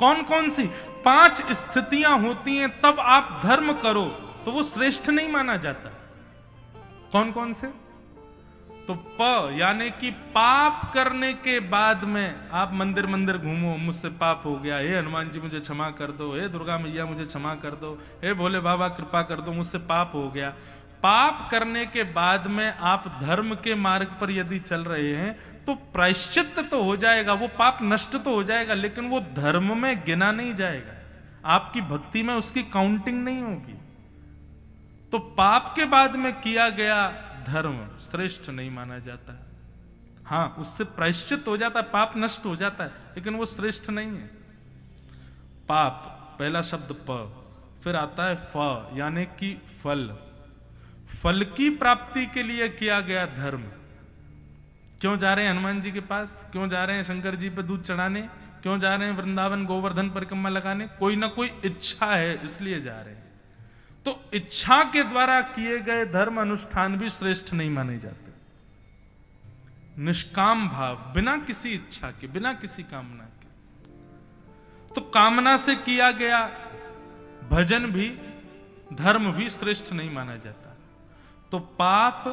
कौन कौन सी 5 स्थितियां होती हैं तब आप धर्म करो तो वो श्रेष्ठ नहीं माना जाता। कौन कौन से? तो प यानी कि पाप करने के बाद में आप मंदिर मंदिर घूमो, मुझसे पाप हो गया, हे हनुमान जी मुझे क्षमा कर दो, हे दुर्गा मैया मुझे क्षमा कर दो, हे भोले बाबा कृपा कर दो, मुझसे पाप हो गया। पाप करने के बाद में आप धर्म के मार्ग पर यदि चल रहे हैं तो प्रायश्चित तो हो जाएगा, वो पाप नष्ट तो हो जाएगा, लेकिन वो धर्म में गिना नहीं जाएगा, आपकी भक्ति में उसकी काउंटिंग नहीं होगी। तो पाप के बाद में किया गया धर्म श्रेष्ठ नहीं माना जाता। हां, उससे प्रायश्चित हो जाता है, पाप नष्ट हो जाता है, लेकिन वो श्रेष्ठ नहीं है। पाप पहला शब्द प, फिर आता है फ यानी कि फल। फल की प्राप्ति के लिए किया गया धर्म। क्यों जा रहे हैं हनुमान जी के पास? क्यों जा रहे हैं शंकर जी पे दूध चढ़ाने? क्यों जा रहे हैं वृंदावन गोवर्धन परिक्रमा लगाने? कोई ना कोई इच्छा है, इसलिए जा रहे हैं। तो इच्छा के द्वारा किए गए धर्म अनुष्ठान भी श्रेष्ठ नहीं माने जाते। निष्काम भाव, बिना किसी इच्छा के, बिना किसी कामना के। तो कामना से किया गया भजन भी, धर्म भी श्रेष्ठ नहीं माना जाता। तो पाप,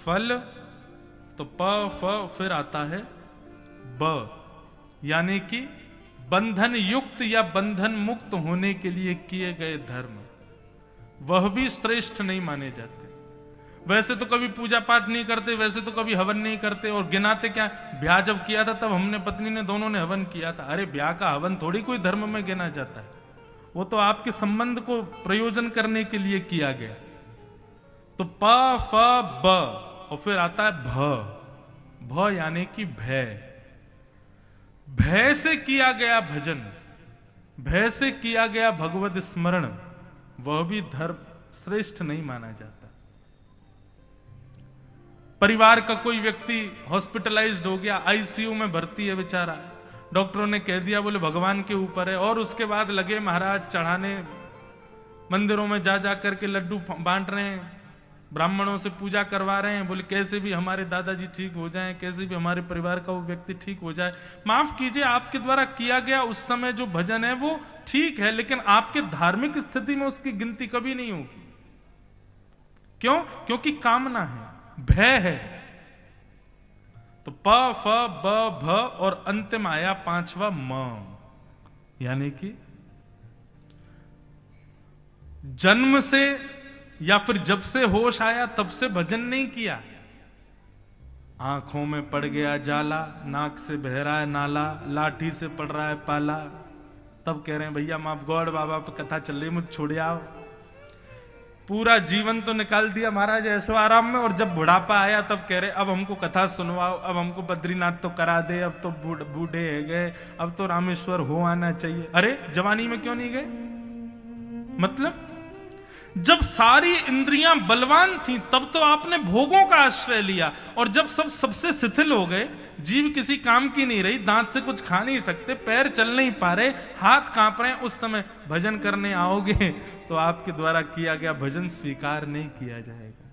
फल, तो प फ फिर आता है ब, यानी कि बंधन युक्त या बंधन मुक्त होने के लिए किए गए धर्म, वह भी श्रेष्ठ नहीं माने जाते। वैसे तो कभी पूजा पाठ नहीं करते, वैसे तो कभी हवन नहीं करते, और गिनाते क्या? ब्याह जब किया था तब हमने पत्नी ने दोनों ने हवन किया था। अरे ब्याह का हवन थोड़ी कोई धर्म में गिना जाता है, वो तो आपके संबंध को प्रयोजन करने के लिए किया गया। तो प फ ब और फिर आता है भ, भ यानी कि भय। भय से किया गया भजन, भय से किया गया भगवत स्मरण, वह भी धर्म श्रेष्ठ नहीं माना जाता। परिवार का कोई व्यक्ति हॉस्पिटलाइज्ड हो गया, आईसीयू में भर्ती है बेचारा, डॉक्टरों ने कह दिया बोले भगवान के ऊपर है, और उसके बाद लगे महाराज चढ़ाने, मंदिरों में जा जा करके लड्डू बांट रहे हैं, ब्राह्मणों से पूजा करवा रहे हैं, बोले कैसे भी हमारे दादाजी ठीक हो जाएं, कैसे भी हमारे परिवार का वो व्यक्ति ठीक हो जाए। माफ कीजिए, आपके द्वारा किया गया उस समय जो भजन है वो ठीक है, लेकिन आपके धार्मिक स्थिति में उसकी गिनती कभी नहीं होगी। क्यों? क्योंकि कामना है, भय है। तो प फ ब भ और अंतिम आया 5वां म, यानी कि जन्म से या फिर जब से होश आया तब से भजन नहीं किया। आंखों में पड़ गया जाला, नाक से बह रहा है नाला, लाठी से पड़ रहा है पाला, तब कह रहे हैं भैया माफ गौड़ बाबा पर कथा चल रही, मुझ छोड़ आओ। पूरा जीवन तो निकाल दिया महाराज ऐसो आराम में, और जब बुढ़ापा आया तब कह रहे अब हमको कथा सुनवाओ, अब हमको बद्रीनाथ तो करा दे, अब तो बूढ़े है गए, अब तो रामेश्वर हो आना चाहिए। अरे जवानी में क्यों नहीं गए? मतलब जब सारी इंद्रियां बलवान थीं तब तो आपने भोगों का आश्रय लिया, और जब सबसे शिथिल हो गए, जीभ किसी काम की नहीं रही, दांत से कुछ खा नहीं सकते, पैर चल नहीं पा रहे, हाथ कांप रहे हैं, उस समय भजन करने आओगे तो आपके द्वारा किया गया भजन स्वीकार नहीं किया जाएगा।